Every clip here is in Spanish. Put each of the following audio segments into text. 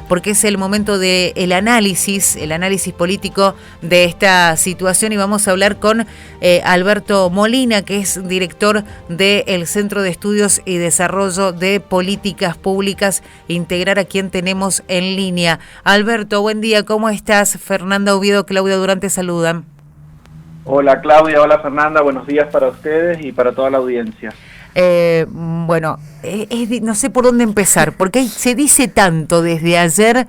porque es el momento del análisis político de esta situación, y vamos a hablar con Alberto Molina, que es director del Centro de Estudios y Desarrollo de Políticas Públicas Integrar, a quien tenemos en línea. Alberto, buen día, ¿cómo estás? Fernanda Oviedo, Claudia Durán te saludan. Hola Claudia, hola Fernanda, buenos días para ustedes y para toda la audiencia. Bueno, no sé por dónde empezar, porque se dice tanto desde ayer,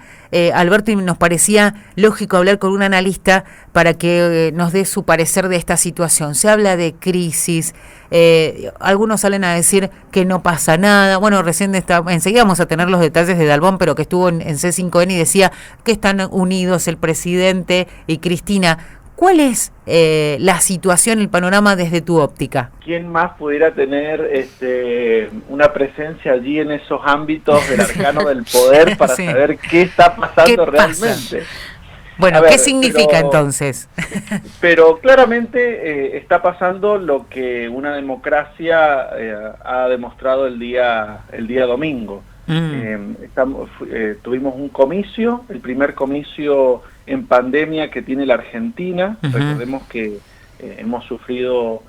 Alberto, y nos parecía lógico hablar con un analista para que nos dé su parecer de esta situación. Se habla de crisis, algunos salen a decir que no pasa nada. Bueno, enseguida vamos a tener los detalles de Dalbón, pero que estuvo en C5N y decía que están unidos el presidente y Cristina. ¿Cuál es la situación, el panorama desde tu óptica? ¿Quién más pudiera tener una presencia allí en esos ámbitos del arcano del poder para sí. saber qué está pasando realmente? Bueno, ¿qué significa entonces? Pero claramente está pasando lo que una democracia ha demostrado el día domingo. Tuvimos un comicio, el primer comicio en pandemia que tiene la Argentina. Recordemos que hemos sufrido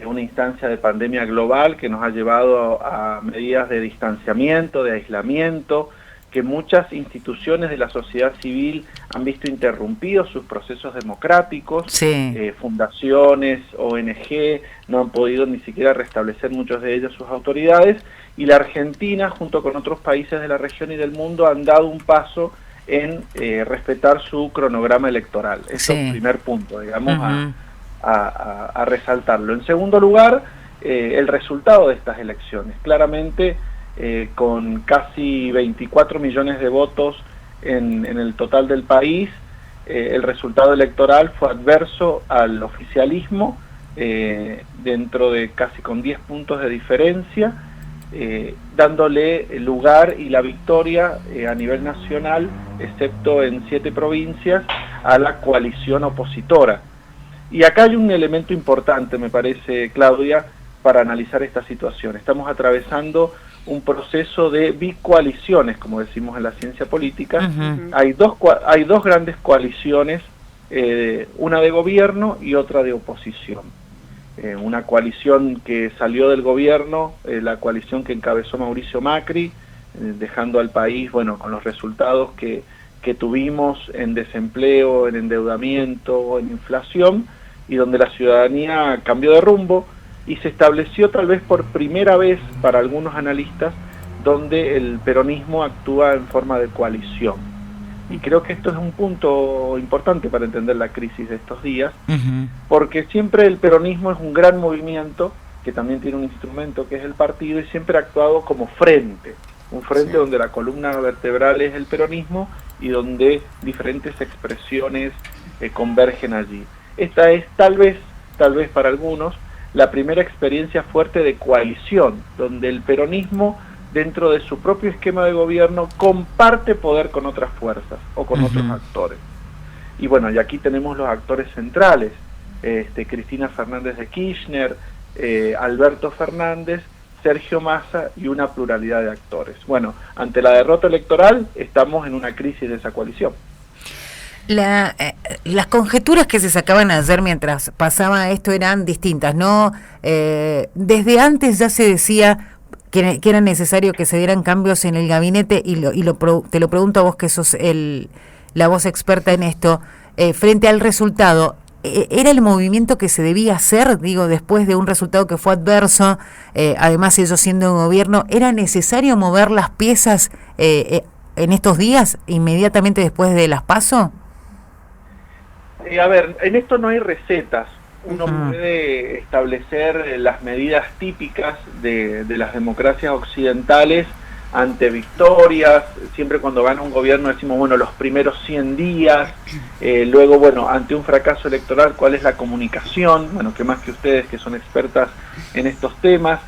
una instancia de pandemia global que nos ha llevado a medidas de distanciamiento, de aislamiento, que muchas instituciones de la sociedad civil han visto interrumpidos sus procesos democráticos. Sí. Fundaciones, ONG, no han podido ni siquiera restablecer muchos de ellos sus autoridades, y la Argentina, junto con otros países de la región y del mundo, han dado un paso en respetar su cronograma electoral. Eso es el primer punto, digamos, a resaltarlo. En segundo lugar, el resultado de estas elecciones. Claramente, con casi 24 millones de votos en el total del país, el resultado electoral fue adverso al oficialismo, dentro de casi con 10 puntos de diferencia, dándole lugar y la victoria a nivel nacional, excepto en 7 provincias, a la coalición opositora. Y acá hay un elemento importante, me parece, Claudia, para analizar esta situación. Estamos atravesando un proceso de bicoaliciones, como decimos en la ciencia política. Hay dos grandes coaliciones, una de gobierno y otra de oposición. Una coalición que salió del gobierno, la coalición que encabezó Mauricio Macri, dejando al país, bueno, con los resultados que tuvimos en desempleo, en endeudamiento, en inflación, y donde la ciudadanía cambió de rumbo y se estableció tal vez por primera vez para algunos analistas donde el peronismo actúa en forma de coalición. Y creo que esto es un punto importante para entender la crisis de estos días, porque siempre el peronismo es un gran movimiento, que también tiene un instrumento que es el partido, y siempre ha actuado como frente, un frente donde la columna vertebral es el peronismo y donde diferentes expresiones convergen allí. Esta es tal vez para algunos, la primera experiencia fuerte de coalición, donde el peronismo, dentro de su propio esquema de gobierno, comparte poder con otras fuerzas o con otros actores. Y bueno, y aquí tenemos los actores centrales, Cristina Fernández de Kirchner, Alberto Fernández, Sergio Massa y una pluralidad de actores. Bueno, ante la derrota electoral estamos en una crisis de esa coalición. Las conjeturas que se sacaban ayer mientras pasaba esto eran distintas, ¿no? Desde antes ya se decía que era necesario que se dieran cambios en el gabinete, te lo pregunto a vos, que sos la voz experta en esto, frente al resultado. ¿Era el movimiento que se debía hacer, después de un resultado que fue adverso, además ellos siendo un gobierno? ¿Era necesario mover las piezas en estos días, inmediatamente después de las PASO? A ver, en esto no hay recetas. Uno puede establecer las medidas típicas de las democracias occidentales ante victorias. Siempre cuando gana un gobierno decimos, bueno, los primeros 100 días, luego, bueno, ante un fracaso electoral, ¿cuál es la comunicación? Bueno, que más que ustedes, que son expertas en estos temas.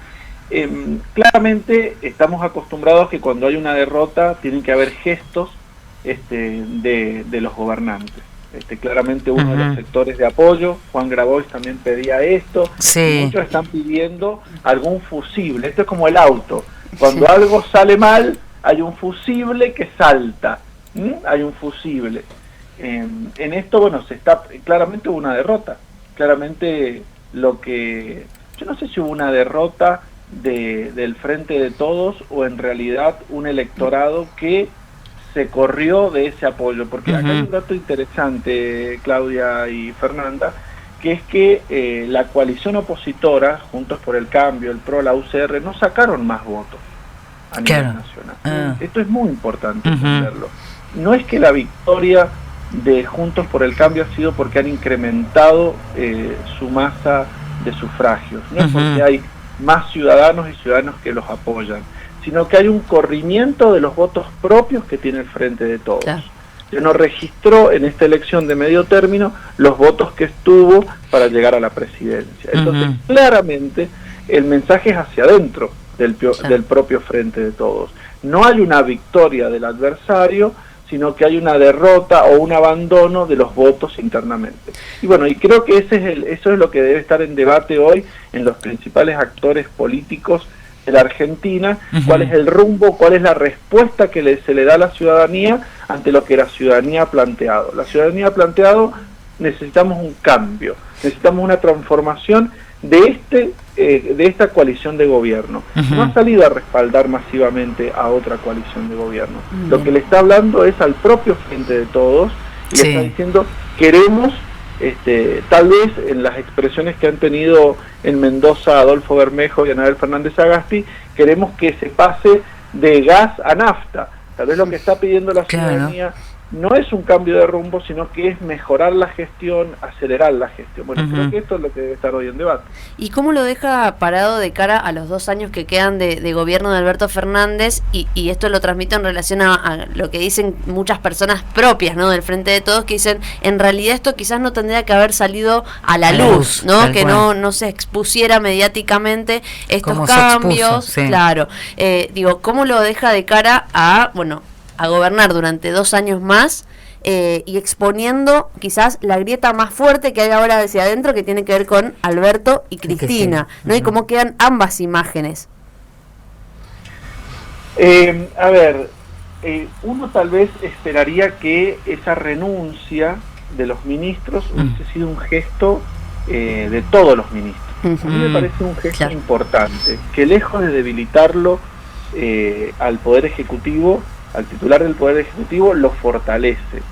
Claramente estamos acostumbrados que cuando hay una derrota tienen que haber gestos de los gobernantes. Claramente uno de los sectores de apoyo, Juan Grabois, también pedía esto. Sí. Muchos están pidiendo algún fusible. Esto es como el auto. Cuando algo sale mal, hay un fusible que salta. hay un fusible. En esto, bueno, claramente hubo una derrota. Claramente yo no sé si hubo una derrota del Frente de Todos o en realidad un electorado que se corrió de ese apoyo, porque acá hay un dato interesante, Claudia y Fernanda, que es que la coalición opositora, Juntos por el Cambio, el PRO, la UCR, no sacaron más votos a nivel nacional. Esto es muy importante entenderlo. No es que la victoria de Juntos por el Cambio ha sido porque han incrementado su masa de sufragios, no es porque hay más ciudadanos y ciudadanos que los apoyan, sino que hay un corrimiento de los votos propios que tiene el Frente de Todos. Que no registró en esta elección de medio término los votos que estuvo para llegar a la presidencia. Entonces, claramente, el mensaje es hacia adentro del propio Frente de Todos. No hay una victoria del adversario, sino que hay una derrota o un abandono de los votos internamente. Y bueno, y creo que eso es lo que debe estar en debate hoy en los principales actores políticos de la Argentina, cuál es el rumbo, cuál es la respuesta que se le da a la ciudadanía ante lo que la ciudadanía ha planteado. La ciudadanía ha planteado, necesitamos un cambio, necesitamos una transformación de esta coalición de gobierno. No ha salido a respaldar masivamente a otra coalición de gobierno. Lo que le está hablando es al propio Frente de Todos y le está diciendo, queremos, tal vez en las expresiones que han tenido en Mendoza Adolfo Bermejo y Anabel Fernández Agasti, queremos que se pase de gas a nafta. Tal vez lo que está pidiendo la ciudadanía no es un cambio de rumbo, sino que es mejorar la gestión, acelerar la gestión. Bueno, creo que esto es lo que debe estar hoy en debate. ¿Y cómo lo deja parado de cara a los 2 años que quedan de gobierno de Alberto Fernández? Y esto lo transmito en relación a lo que dicen muchas personas propias, ¿no?, del Frente de Todos, que dicen, en realidad esto quizás no tendría que haber salido a la luz, ¿no? Que no se expusiera mediáticamente estos cambios. Claro. Digo, ¿cómo lo deja de cara a gobernar durante 2 años más y exponiendo quizás la grieta más fuerte que hay ahora hacia adentro, que tiene que ver con Alberto y Cristina, ¿no? Y cómo quedan ambas imágenes. A ver, uno tal vez esperaría que esa renuncia de los ministros hubiese sido un gesto de todos los ministros. A mí me parece un gesto importante, que lejos de debilitarlo al Poder Ejecutivo, al titular del Poder Ejecutivo, lo fortalece.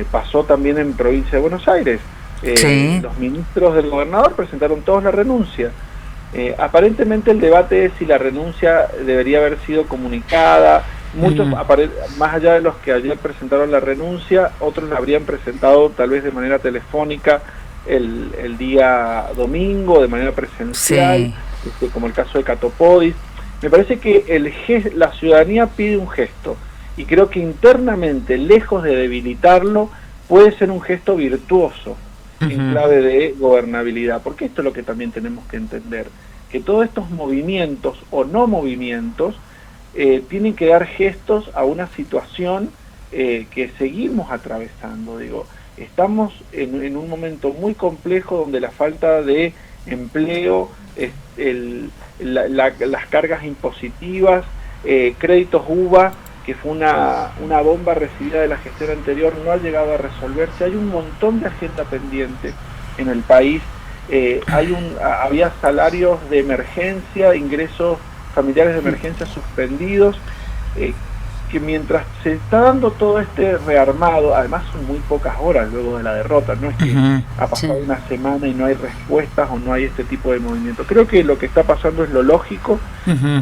Pasó también en provincia de Buenos Aires. Los ministros del gobernador presentaron todos la renuncia. Aparentemente el debate es si la renuncia debería haber sido comunicada. Muchos, más allá de los que ayer presentaron la renuncia, otros la habrían presentado tal vez de manera telefónica el día domingo, de manera presencial, como el caso de Catopodis. Me parece que la ciudadanía pide un gesto, y creo que internamente, lejos de debilitarlo, puede ser un gesto virtuoso en clave de gobernabilidad, porque esto es lo que también tenemos que entender, que todos estos movimientos o no movimientos tienen que dar gestos a una situación que seguimos atravesando. Digo, estamos en un momento muy complejo donde la falta de empleo, las cargas impositivas, créditos UVA, que fue una bomba recibida de la gestión anterior, no ha llegado a resolverse. Hay un montón de agenda pendiente en el país. Había salarios de emergencia, ingresos familiares de emergencia suspendidos, que mientras se está dando todo este rearmado, además son muy pocas horas luego de la derrota, no es que ha pasado una semana y no hay respuestas o no hay este tipo de movimiento. Creo que lo que está pasando es lo lógico.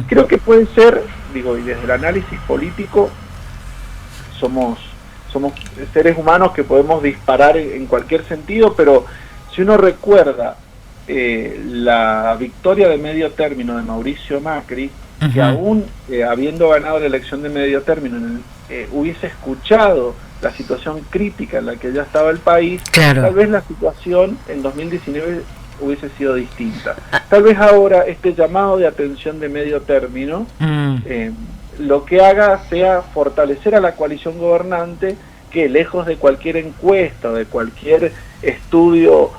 Creo que puede ser, y desde el análisis político, somos seres humanos que podemos disparar en cualquier sentido, pero si uno recuerda la victoria de medio término de Mauricio Macri, que aún habiendo ganado la elección de medio término, hubiese escuchado la situación crítica en la que ya estaba el país, tal vez la situación en 2019 hubiese sido distinta. Tal vez ahora este llamado de atención de medio término lo que haga sea fortalecer a la coalición gobernante, que lejos de cualquier encuesta o de cualquier estudio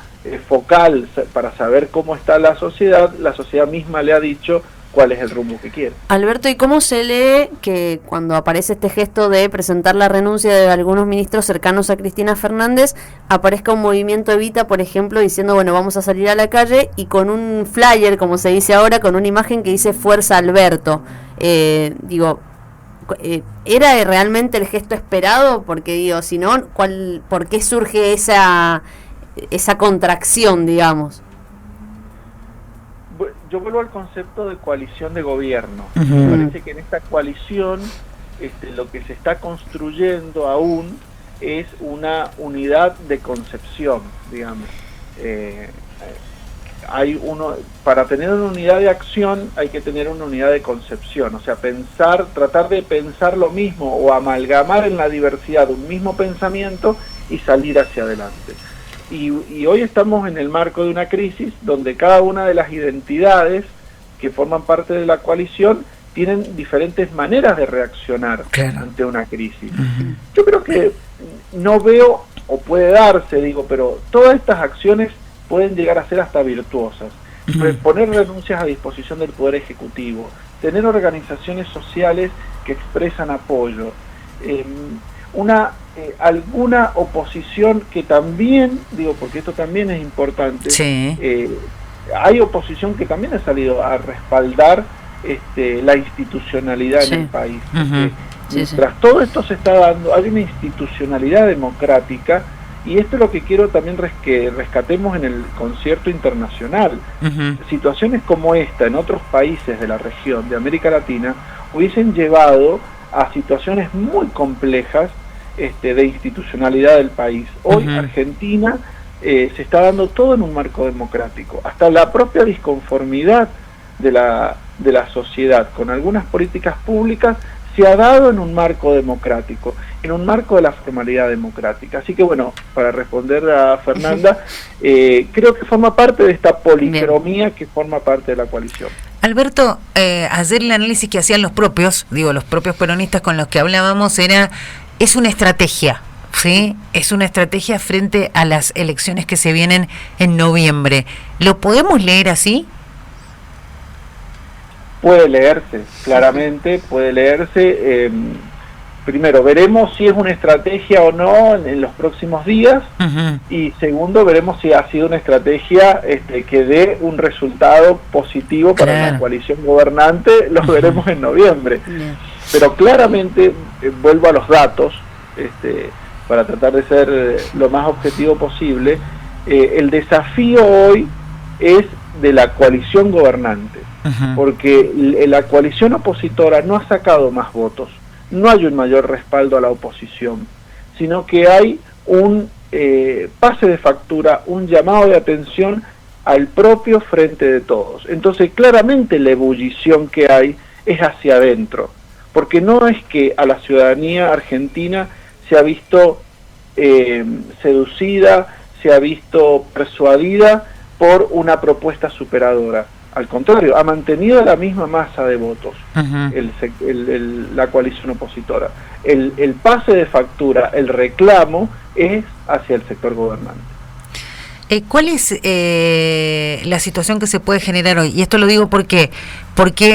focal para saber cómo está la sociedad misma le ha dicho: cuál es el rumbo que quiere. Alberto, ¿y cómo se lee que cuando aparece este gesto de presentar la renuncia de algunos ministros cercanos a Cristina Fernández, aparezca un movimiento Evita, por ejemplo, diciendo, bueno, vamos a salir a la calle, y con un flyer, como se dice ahora, con una imagen que dice Fuerza Alberto? ¿Era realmente el gesto esperado? Porque digo, si no, ¿por qué surge esa contracción, digamos? Yo vuelvo al concepto de coalición de gobierno. Me parece que en esta coalición lo que se está construyendo aún es una unidad de concepción, digamos. Para tener una unidad de acción hay que tener una unidad de concepción, o sea, tratar de pensar lo mismo o amalgamar en la diversidad un mismo pensamiento y salir hacia adelante. Y hoy estamos en el marco de una crisis donde cada una de las identidades que forman parte de la coalición tienen diferentes maneras de reaccionar ante una crisis. Yo creo que no veo, o puede darse, pero todas estas acciones pueden llegar a ser hasta virtuosas. Poner renuncias a disposición del Poder Ejecutivo, tener organizaciones sociales que expresan apoyo, alguna oposición que también, porque esto también es importante, hay oposición que también ha salido a respaldar la institucionalidad en el país. Mientras todo esto se está dando, hay una institucionalidad democrática, y esto es lo que quiero también que rescatemos en el concierto internacional. Situaciones como esta en otros países de la región, de América Latina, hubiesen llevado a situaciones muy complejas de institucionalidad del país. Hoy Argentina se está dando todo en un marco democrático, hasta la propia disconformidad de la sociedad con algunas políticas públicas se ha dado en un marco democrático, en un marco de la formalidad democrática. Así que bueno, para responder a Fernanda, creo que forma parte de esta policromía que forma parte de la coalición. Alberto, ayer el análisis que hacían los propios peronistas con los que hablábamos es una estrategia, ¿sí? Es una estrategia frente a las elecciones que se vienen en noviembre. ¿Lo podemos leer así? Puede leerse, claramente puede leerse. Primero, veremos si es una estrategia o no en los próximos días, y segundo, veremos si ha sido una estrategia que dé un resultado positivo para la coalición gobernante. Lo veremos en noviembre. Pero claramente, vuelvo a los datos, para tratar de ser lo más objetivo posible, el desafío hoy es de la coalición gobernante, porque la coalición opositora no ha sacado más votos, no hay un mayor respaldo a la oposición, sino que hay un pase de factura, un llamado de atención al propio Frente de Todos. Entonces claramente la ebullición que hay es hacia adentro, porque no es que a la ciudadanía argentina se ha visto seducida, se ha visto persuadida por una propuesta superadora. Al contrario, ha mantenido la misma masa de votos la coalición opositora. El pase de factura, el reclamo, es hacia el sector gobernante. ¿Cuál es la situación que se puede generar hoy? Y esto lo digo porque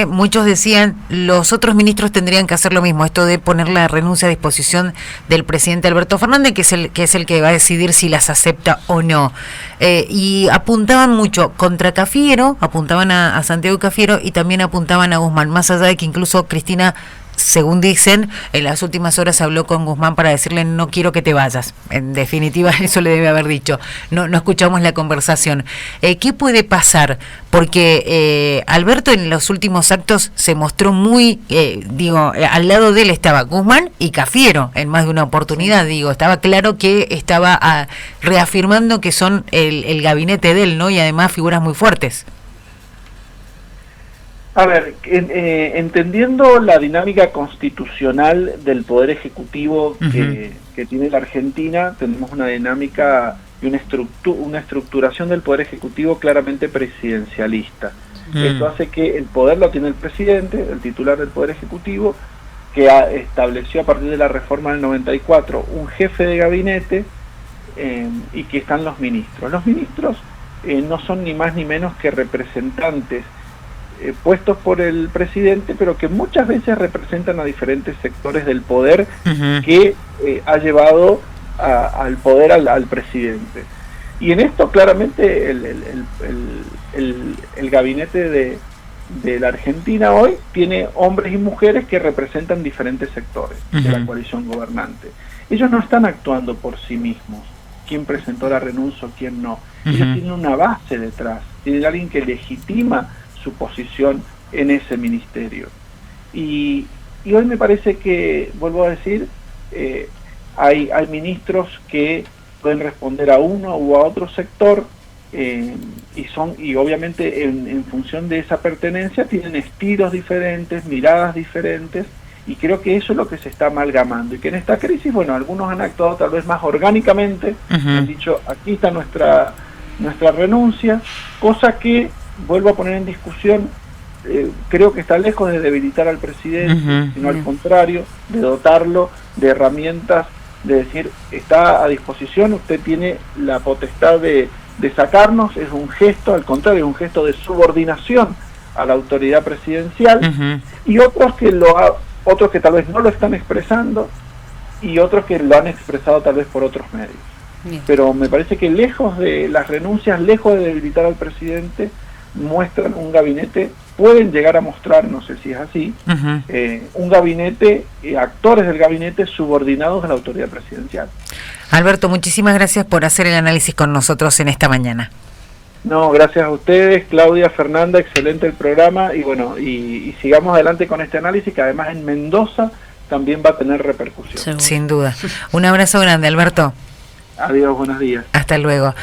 muchos decían los otros ministros tendrían que hacer lo mismo, esto de poner la renuncia a disposición del presidente Alberto Fernández, que es el que va a decidir si las acepta o no. Y apuntaban mucho contra Cafiero, apuntaban a Santiago Cafiero, y también apuntaban a Guzmán, más allá de que incluso Cristina, según dicen, en las últimas horas habló con Guzmán para decirle no quiero que te vayas. En definitiva, eso le debe haber dicho. No escuchamos la conversación. ¿Qué puede pasar? Porque Alberto en los últimos actos se mostró muy, al lado de él estaba Guzmán y Cafiero en más de una oportunidad. Estaba claro que estaba reafirmando que son el gabinete de él, ¿no? Y además figuras muy fuertes. A ver, entendiendo la dinámica constitucional del Poder Ejecutivo que tiene la Argentina, tenemos una dinámica y una estructuración del Poder Ejecutivo claramente presidencialista. Esto hace que el poder lo tiene el presidente, el titular del Poder Ejecutivo, que estableció a partir de la reforma del 94 un jefe de gabinete, y que están los ministros. Los ministros no son ni más ni menos que representantes puestos por el presidente, pero que muchas veces representan a diferentes sectores del poder que ha llevado al poder al presidente. Y en esto claramente el gabinete de la Argentina hoy tiene hombres y mujeres que representan diferentes sectores de la coalición gobernante. Ellos no están actuando por sí mismos, quién presentó la renuncia o quién no. Ellos tienen una base detrás, tienen alguien que legitima su posición en ese ministerio. Y hoy me parece que, vuelvo a decir, hay ministros que pueden responder a uno u a otro sector, y obviamente en función de esa pertenencia tienen estilos diferentes, miradas diferentes, y creo que eso es lo que se está amalgamando, y que en esta crisis, bueno, algunos han actuado tal vez más orgánicamente, han dicho, aquí está nuestra renuncia, cosa que, vuelvo a poner en discusión, creo que está lejos de debilitar al presidente, sino al contrario, de dotarlo de herramientas, de decir, está a disposición, usted tiene la potestad de sacarnos, es un gesto, al contrario, es un gesto de subordinación a la autoridad presidencial, y otros que tal vez no lo están expresando, y otros que lo han expresado tal vez por otros medios. Bien. Pero me parece que lejos de las renuncias, lejos de debilitar al presidente, muestran un gabinete, pueden llegar a mostrar, no sé si es así, un gabinete, actores del gabinete subordinados a la autoridad presidencial. Alberto, muchísimas gracias por hacer el análisis con nosotros en esta mañana. No, gracias a ustedes, Claudia, Fernanda, excelente el programa, y bueno, y sigamos adelante con este análisis, que además en Mendoza también va a tener repercusión. Sin duda. Un abrazo grande, Alberto. Adiós, buenos días. Hasta luego.